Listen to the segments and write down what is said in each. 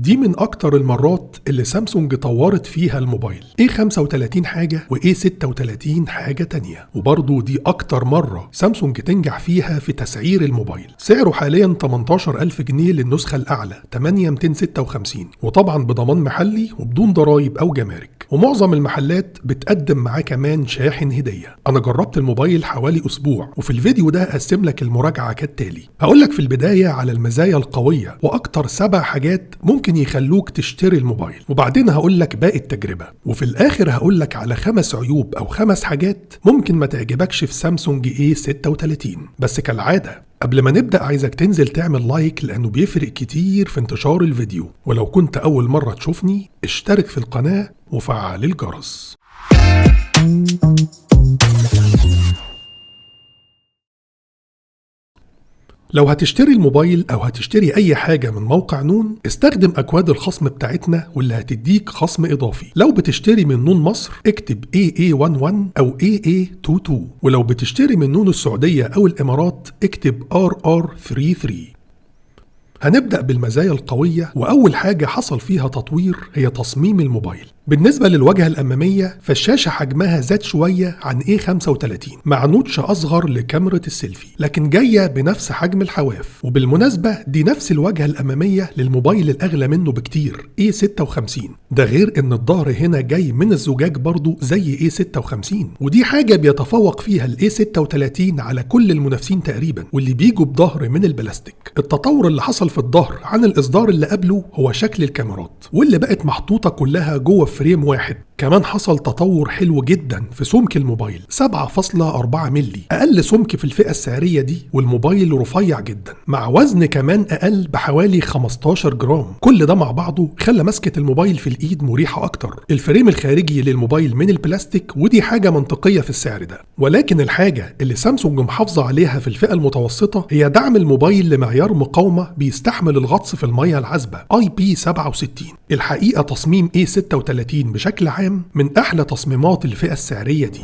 دي من اكتر المرات اللي سامسونج طورت فيها الموبايل. A35 حاجة و A36 حاجة تانية، وبرضو دي اكتر مرة سامسونج تنجح فيها في تسعير الموبايل. سعره حاليا 18,000 جنيه للنسخة الاعلى 8256، وطبعا بضمان محلي وبدون ضرائب او جمارك، ومعظم المحلات بتقدم معاه كمان شاحن هدية. انا جربت الموبايل حوالي اسبوع، وفي الفيديو ده هقسم لك المراجعة كالتالي. هقولك في البداية على المزايا القوية واكتر 7 حاجات ممكن يخلوك تشتري الموبايل، وبعدين هقولك باقي التجربة، وفي الاخر هقولك على 5 عيوب او 5 حاجات ممكن ما تعجبكش في سامسونج A36. بس كالعادة قبل ما نبدأ عايزك تنزل تعمل لايك لأنه بيفرق كتير في انتشار الفيديو، ولو كنت أول مرة تشوفني اشترك في القناة وفعل الجرس. لو هتشتري الموبايل أو هتشتري أي حاجة من موقع نون، استخدم أكواد الخصم بتاعتنا واللي هتديك خصم إضافي. لو بتشتري من نون مصر اكتب AA11 أو AA22، ولو بتشتري من نون السعودية أو الإمارات اكتب RR33. هنبدأ بالمزايا القوية، وأول حاجة حصل فيها تطوير هي تصميم الموبايل. بالنسبة للواجهة الأمامية فالشاشة حجمها زاد شوية عن A35 مع نوتش أصغر لكاميرا السيلفي، لكن جاية بنفس حجم الحواف. وبالمناسبة دي نفس الواجهة الأمامية للموبايل الأغلى منه بكتير A56، ده غير إن الظهر هنا جاي من الزجاج برضو زي A56، ودي حاجة بيتفوق فيها ال A36 على كل المنافسين تقريبا، واللي بيجوا بظهر من البلاستيك. التطور اللي حصل في الظهر عن الإصدار اللي قبله هو شكل الكاميرات، واللي بقت محطوطة كلها جوه فريم واحد. كمان حصل تطور حلو جدا في سمك الموبايل 7.4 مللي، اقل سمك في الفئة السعرية دي، والموبايل رفيع جدا مع وزن كمان اقل بحوالي 15 جرام. كل ده مع بعضه خلى مسكة الموبايل في الايد مريحة اكتر. الفريم الخارجي للموبايل من البلاستيك، ودي حاجة منطقية في السعر ده. ولكن الحاجة اللي سامسونج محافظة عليها في الفئة المتوسطة هي دعم الموبايل لمعيار مقاومة بيستحمل الغطس في المية العذبة IP67. الحقيقة تصميم A36 بشكل عام من أحلى تصميمات الفئة السعرية دي.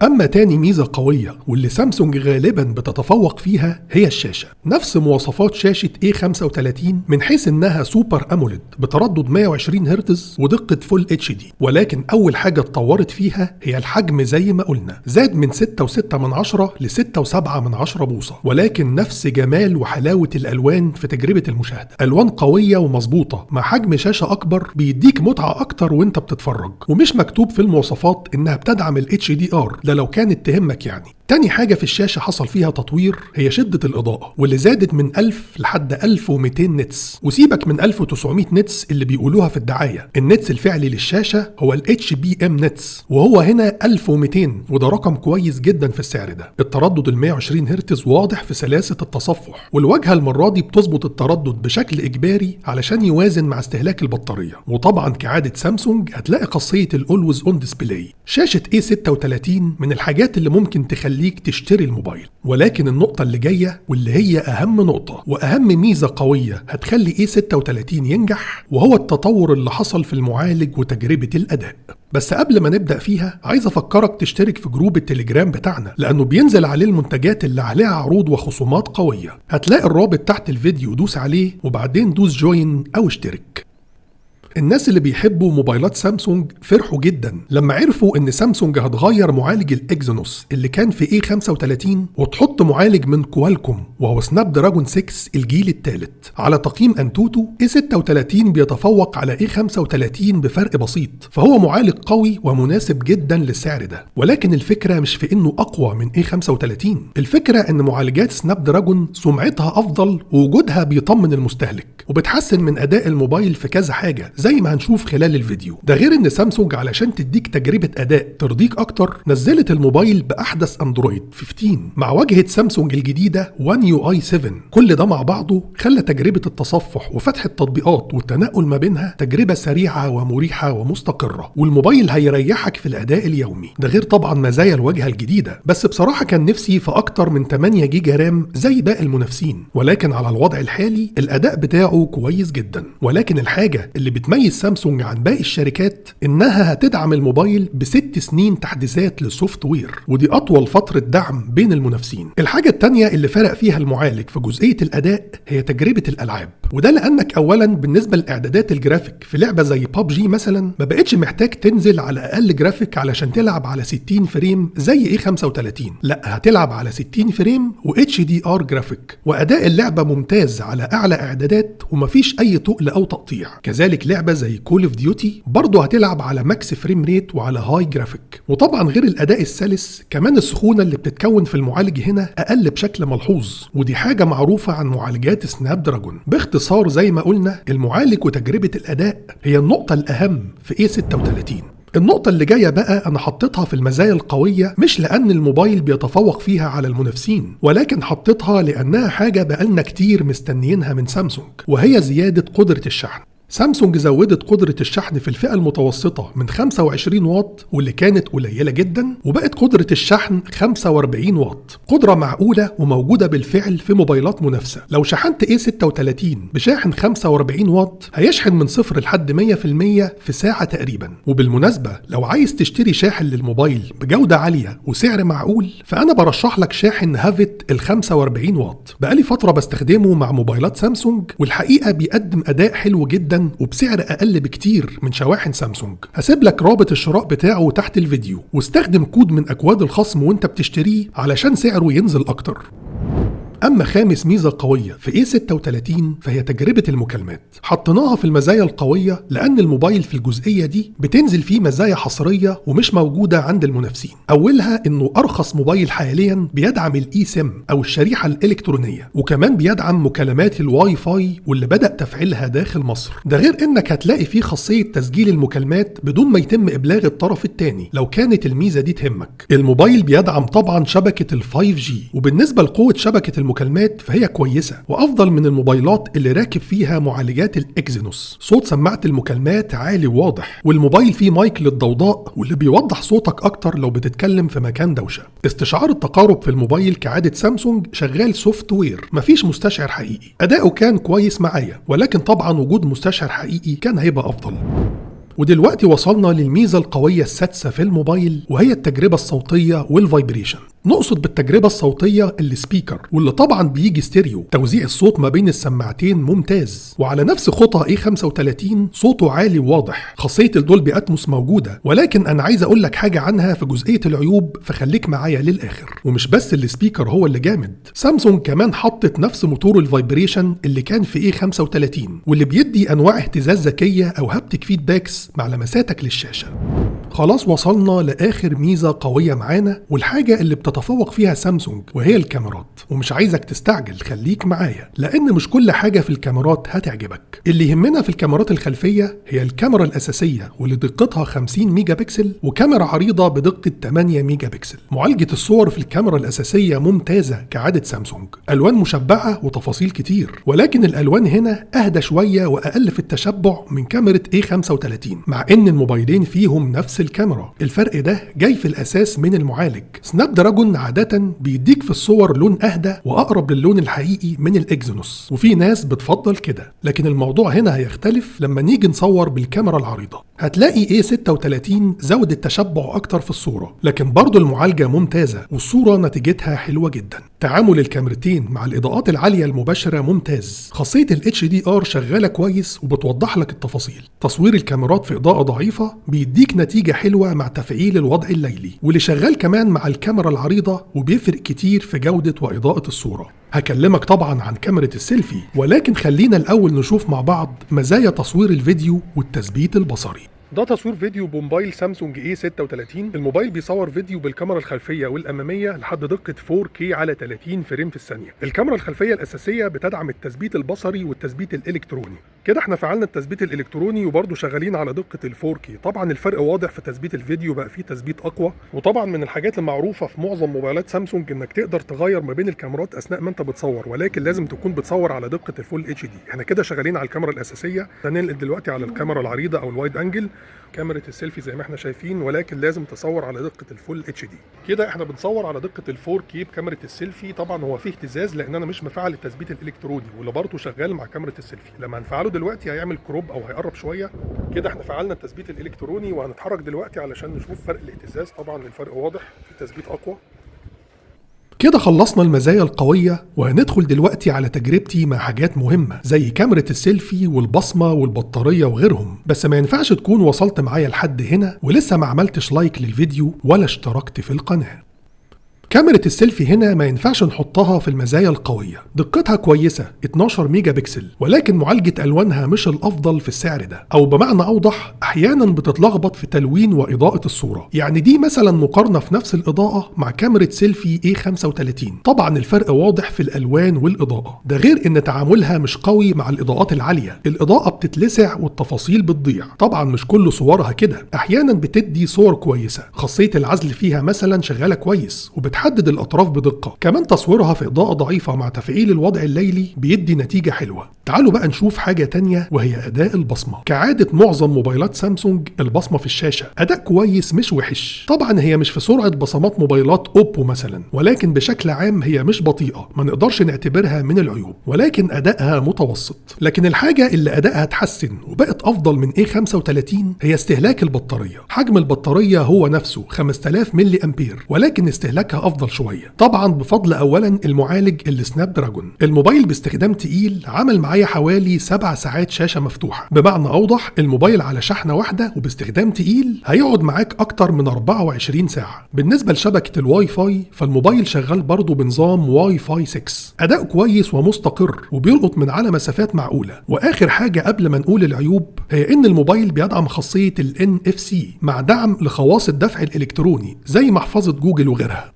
أما تاني ميزة قوية واللي سامسونج غالبا بتتفوق فيها هي الشاشة. نفس مواصفات شاشة A35 من حيث إنها سوبر أموليد بتردد 120 هرتز ودقة فول HD، ولكن أول حاجة اتطورت فيها هي الحجم. زي ما قلنا زاد من 6.6 ل 6.7 بوصة، ولكن نفس جمال وحلاوة الألوان في تجربة المشاهدة. ألوان قوية ومظبوطة مع حجم شاشة أكبر بيديك متعة أكتر وانت بتتفرج، ومش مكتوب في المواصفات إنها بتدعم ال HDR لو كانت تهمك يعني. تاني حاجة في الشاشة حصل فيها تطوير هي شدة الإضاءة، واللي زادت من 1000 لحد 1200 نتس، وسيبك من 1900 نتس اللي بيقولوها في الدعاية. النتس الفعلي للشاشة هو ال HBM نتس، وهو هنا 1200، وده رقم كويس جدا في السعر ده. التردد ال 120 هرتز واضح في سلاسة التصفح، والواجهة المرة دي بتظبط التردد بشكل إجباري علشان يوازن مع استهلاك البطارية. وطبعا كعادة سامسونج هتلاقي خاصية الأولويز أون ديسبلاي. شاشة A36 من الحاجات اللي ممكن تخليك تشتري الموبايل، ولكن النقطة اللي جاية واللي هي أهم نقطة وأهم ميزة قوية هتخلي A36 ينجح، وهو التطور اللي حصل في المعالج وتجربة الأداء. بس قبل ما نبدأ فيها عايز أفكرك تشترك في جروب التليجرام بتاعنا، لأنه بينزل عليه المنتجات اللي عليها عروض وخصومات قوية. هتلاقي الرابط تحت الفيديو، دوس عليه وبعدين دوس جوين أو اشترك. الناس اللي بيحبوا موبايلات سامسونج فرحوا جدا لما عرفوا ان سامسونج هتغير معالج الاكزينوس اللي كان في A35 وتحط معالج من كوالكوم وهو سناب دراجون 6 الجيل الثالث. على تقييم انتوتو A36 بيتفوق على A35 بفرق بسيط، فهو معالج قوي ومناسب جدا للسعر ده. ولكن الفكرة مش في انه اقوى من A35، الفكرة ان معالجات سناب دراجون سمعتها افضل ووجودها بيطمن المستهلك وبتحسن من اداء الموبايل في كذا حاجة زي ما هنشوف خلال الفيديو ده. غير ان سامسونج علشان تديك تجربة اداء ترضيك اكتر نزلت الموبايل باحدث اندرويد 15 مع واجهة سامسونج الجديدة One UI 7. كل ده مع بعضه خلى تجربة التصفح وفتح التطبيقات والتنقل ما بينها تجربة سريعة ومريحة ومستقرة، والموبايل هيريحك في الاداء اليومي. ده غير طبعا مزايا الواجهة الجديدة. بس بصراحة كان نفسي في اكتر من 8 جيجا رام زي باقي المنافسين، ولكن على الوضع الحالي الاداء بتاعه كويس جدا. ولكن الحاجة اللي بتميز تميز سامسونج عن باقي الشركات انها هتدعم الموبايل ب6 سنين تحديثات للسوفت وير، ودي اطول فترة دعم بين المنافسين. الحاجة التانية اللي فرق فيها المعالج في جزئية الاداء هي تجربة الالعاب، وده لانك اولا بالنسبة لاعدادات الجرافيك في لعبة زي PUBG مثلا ما بقتش محتاج تنزل على اقل جرافيك علشان تلعب على 60 فريم زي A35، لا هتلعب على 60 فريم و HDR جرافيك، واداء اللعبة ممتاز على اعلى اعدادات ومفيش اي تقل او تقطيع. كذلك لعبة زي كول اوف ديوتي برضه هتلعب على ماكس فريم ريت وعلى هاي جرافيك. وطبعا غير الاداء السلس كمان السخونة اللي بتتكون في المعالج هنا اقل بشكل ملحوظ، ودي حاجة معروفة عن معالجات سناب دراجون. باختصار زي ما قلنا المعالج وتجربة الاداء هي النقطة الاهم في A36. النقطة اللي جاية بقى أنا حطيتها في المزايا القوية مش لأن الموبايل بيتفوق فيها على المنافسين، ولكن حطيتها لأنها حاجة بقالنا كتير مستنيينها من سامسونج، وهي زيادة قدرة الشحن. سامسونج زودت قدرة الشحن في الفئة المتوسطة من 25 واط واللي كانت قليلة جدا، وبقت قدرة الشحن 45 واط، قدرة معقولة وموجودة بالفعل في موبايلات منافسة. لو شحنت A36 بشاحن 45 واط هيشحن من 0 لحد 100% في ساعة تقريبا. وبالمناسبة لو عايز تشتري شاحن للموبايل بجودة عالية وسعر معقول فأنا برشح لك شاحن هافت ال 45 واط، بقالي فترة بستخدمه مع موبايلات سامسونج والحقيقة بيقدم أداء حلو جدا وبسعر اقل بكتير من شواحن سامسونج. هسيب لك رابط الشراء بتاعه تحت الفيديو، واستخدم كود من اكواد الخصم وانت بتشتريه علشان سعره ينزل اكتر. أما خامس ميزة قوية في A36 فهي تجربة المكالمات. حطيناها في المزايا القوية لأن الموبايل في الجزئية دي بتنزل فيه مزايا حصرية ومش موجودة عند المنافسين. أولها إنه أرخص موبايل حاليا بيدعم الإي سيم أو الشريحة الإلكترونية، وكمان بيدعم مكالمات الواي فاي واللي بدأ تفعيلها داخل مصر. ده غير إنك هتلاقي فيه خاصية تسجيل المكالمات بدون ما يتم إبلاغ الطرف الثاني لو كانت الميزة دي تهمك. الموبايل بيدعم طبعا شبكة ال 5G، وبالنسبة لقوة شبكة المكالمات فهي كويسة وأفضل من الموبايلات اللي راكب فيها معالجات الإكزينوس. صوت سماعة المكالمات عالي وواضح، والموبايل فيه مايك للضوضاء واللي بيوضح صوتك أكتر لو بتتكلم في مكان دوشة. استشعار التقارب في الموبايل كعادة سامسونج شغال سوفت وير، مفيش مستشعر حقيقي. أداؤه كان كويس معايا، ولكن طبعا وجود مستشعر حقيقي كان هيبقى أفضل. ودلوقتي وصلنا للميزة القوية السادسة في الموبايل، وهي التجربة الصوتية والفايبريشن. نقصد بالتجربة الصوتية السبيكر، واللي طبعا بيجي ستيريو، توزيع الصوت ما بين السماعتين ممتاز، وعلى نفس خطى A35 صوته عالي وواضح. خاصية الدولبي أتموس موجودة، ولكن أنا عايز أقول لك حاجة عنها في جزئية العيوب، فخليك معايا للآخر. ومش بس السبيكر هو اللي جامد، سامسونج كمان حطت نفس موتور الفايبريشن اللي كان في A35، واللي بيدي أنواع اهتزاز ذكية أو هابتك فيدباكس مع لمساتك للشاشة. خلاص وصلنا لآخر ميزة قوية معانا، والحاجة اللي بتتفوق فيها سامسونج، وهي الكاميرات. ومش عايزك تستعجل، خليك معايا لأن مش كل حاجة في الكاميرات هتعجبك. اللي يهمنا في الكاميرات الخلفية هي الكاميرا الأساسية واللي دقتها 50 ميجا بكسل، وكاميرا عريضة بدقة 8 ميجا بكسل. معالجة الصور في الكاميرا الأساسية ممتازة كعادة سامسونج، ألوان مشبعة وتفاصيل كتير، ولكن الألوان هنا أهدى شوية وأقل في التشبع من كاميرا A35، مع إن الموبايلين فيهم نفس الكاميرا. الفرق ده جاي في الأساس من المعالج. سناب دراجون عادة بيديك في الصور لون أهدى وأقرب للون الحقيقي من الإكزينوس، وفي ناس بتفضل كده، لكن الموضوع هنا هيختلف لما نيجي نصور بالكاميرا العريضة. هتلاقي A36 زود التشبع أكتر في الصورة، لكن برضو المعالجة ممتازة والصورة نتيجتها حلوة جدا. تعامل الكاميرتين مع الإضاءات العالية المباشرة ممتاز. خاصية ال HDR شغالة كويس وبتوضح لك التفاصيل. تصوير الكاميرات في إضاءة ضعيفة بيديك نتيجة حلوة مع تفعيل الوضع الليلي، واللي شغال كمان مع الكاميرا العريضة وبيفرق كتير في جودة وإضاءة الصورة. هكلمك طبعا عن كاميرا السيلفي، ولكن خلينا الأول نشوف مع بعض مزايا تصوير الفيديو والتثبيت البصري. ده تصوير فيديو بموبايل سامسونج A36. الموبايل بيصور فيديو بالكاميرا الخلفية والأمامية لحد دقة 4K على 30 فريم في الثانية. الكاميرا الخلفية الأساسية بتدعم التثبيت البصري والتثبيت الإلكتروني. كده احنا فعلنا التثبيت الإلكتروني وبرضه شغالين على دقة ال 4K. طبعا الفرق واضح في تثبيت الفيديو، بقى فيه تثبيت أقوى. وطبعا من الحاجات المعروفة في معظم موبايلات سامسونج إنك تقدر تغير ما بين الكاميرات أثناء ما أنت بتصور، ولكن لازم تكون بتصور على دقة الفول اتش دي. احنا كده شغالين على الكاميرا الأساسية، هننقل دلوقتي على الكاميرا العريضة أو الوايد أنجل. كاميرا السيلفي زي ما احنا شايفين، ولكن لازم تصور على دقة الفول اتش دي. كده احنا بنصور على دقة ال 4K بكاميرا السيلفي. طبعا هو فيه اهتزاز لان انا مش مفعل التثبيت الالكتروني واللي برضه شغال مع كاميرا السيلفي. لما هنفعله دلوقتي هيعمل كروب او هيقرب شويه كده. احنا فعلنا التثبيت الالكتروني وهنتحرك دلوقتي علشان نشوف فرق الاهتزاز. طبعا الفرق واضح، في تثبيت اقوى. كده خلصنا المزايا القوية، وهندخل دلوقتي على تجربتي مع حاجات مهمة زي كاميرا السيلفي والبصمة والبطارية وغيرهم. بس ما ينفعش تكون وصلت معايا لحد هنا ولسه ما عملتش لايك للفيديو ولا اشتركت في القناة. كاميرا السيلفي هنا ما ينفعش نحطها في المزايا القوية. دقتها كويسة 12 ميجا بكسل، ولكن معالجة ألوانها مش الأفضل في السعر ده، أو بمعنى أوضح أحيانا بتتلخبط في تلوين وإضاءة الصورة. يعني دي مثلا مقارنة في نفس الإضاءة مع كاميرا سيلفي A35. طبعا الفرق واضح في الألوان والإضاءة، ده غير إن تعاملها مش قوي مع الإضاءات العالية. الإضاءة بتتلسع والتفاصيل بتضيع. طبعا مش كل صورها كده، أحيانا بتدي صور كويسة. خاصية العزل فيها مثلا شغالة كويس وبتحدد الأطراف بدقة. كمان تصويرها في إضاءة ضعيفة مع تفعيل الوضع الليلي بيدي نتيجة حلوة. تعالوا بقى نشوف حاجة تانية وهي أداء البصمة. كعادة معظم موبايلات سامسونج البصمة في الشاشة أداء كويس مش وحش. طبعا هي مش في سرعة بصمات موبايلات أوبو مثلا، ولكن بشكل عام هي مش بطيئة، ما نقدرش نعتبرها من العيوب، ولكن أدائها متوسط. لكن الحاجة اللي أدائها اتحسن وبقت أفضل من A35 هي استهلاك البطارية. حجم البطارية هو نفسه 5000 ملي أمبير، ولكن استهلاكها أفضل شوية، طبعا بفضل أولا المعالج السناب دراجون. الموبايل باستخدام تقيل عمل معايا حوالي 7 ساعات شاشة مفتوحة. بمعنى أوضح الموبايل على شحنة واحدة وباستخدام تقيل هيقعد معاك أكتر من 24 ساعة. بالنسبة لشبكة الواي فاي فالموبايل شغال برضه بنظام واي فاي 6. أداء كويس ومستقر وبيلقط من على مسافات معقولة. وآخر حاجة قبل ما نقول العيوب هي إن الموبايل بيدعم خاصية ال NFC مع دعم لخواص الدفع الإلكتروني زي محفظة جوجل وغيرها.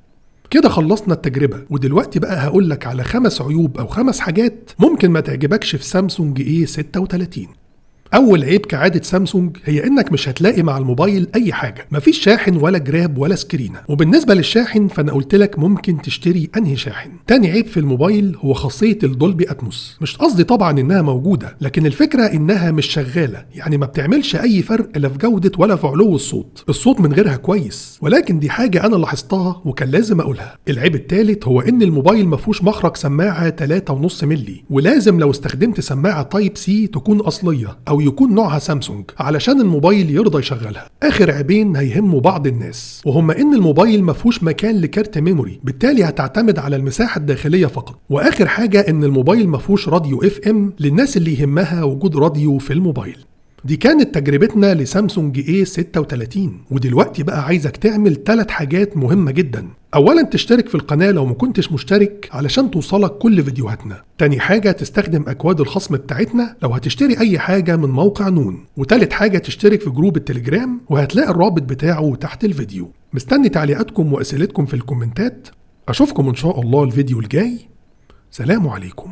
كده خلصنا التجربة، ودلوقتي بقى هقولك على 5 عيوب أو 5 حاجات ممكن ما تعجبكش في سامسونج A36. أول عيب كعادة سامسونج هي إنك مش هتلاقي مع الموبايل أي حاجة، مفيش شاحن ولا جراب ولا سكرينة. وبالنسبة للشاحن فأنا قلتلك ممكن تشتري أنهي شاحن. تاني عيب في الموبايل هو خاصية الدولبي أتموس. مش قصدي طبعا إنها موجودة، لكن الفكرة إنها مش شغالة، يعني ما بتعملش أي فرق لا في جودة ولا في علو الصوت. الصوت من غيرها كويس، ولكن دي حاجة أنا لاحظتها وكان لازم أقولها. العيب التالت هو إن الموبايل مفهوش مخرج سماعة 3.5 ملي، ولازم لو استخدمت سماعة تايب سي تكون أصلية أو يكون نوعها سامسونج علشان الموبايل يرضى يشغلها. اخر عيبين هيهموا بعض الناس، وهما ان الموبايل مفهوش مكان لكارت ميموري، بالتالي هتعتمد على المساحة الداخلية فقط. واخر حاجة ان الموبايل مفهوش راديو FM للناس اللي يهمها وجود راديو في الموبايل. دي كانت تجربتنا لسامسونج A36، ودلوقتي بقى عايزك تعمل 3 حاجات مهمة جدا. اولا تشترك في القناة لو ما كنتش مشترك علشان توصلك كل فيديوهاتنا. تاني حاجة تستخدم اكواد الخصم بتاعتنا لو هتشتري اي حاجة من موقع نون. وتالت حاجة تشترك في جروب التليجرام وهتلاقي الرابط بتاعه تحت الفيديو. مستني تعليقاتكم واسئلتكم في الكومنتات. اشوفكم ان شاء الله الفيديو الجاي. سلام عليكم.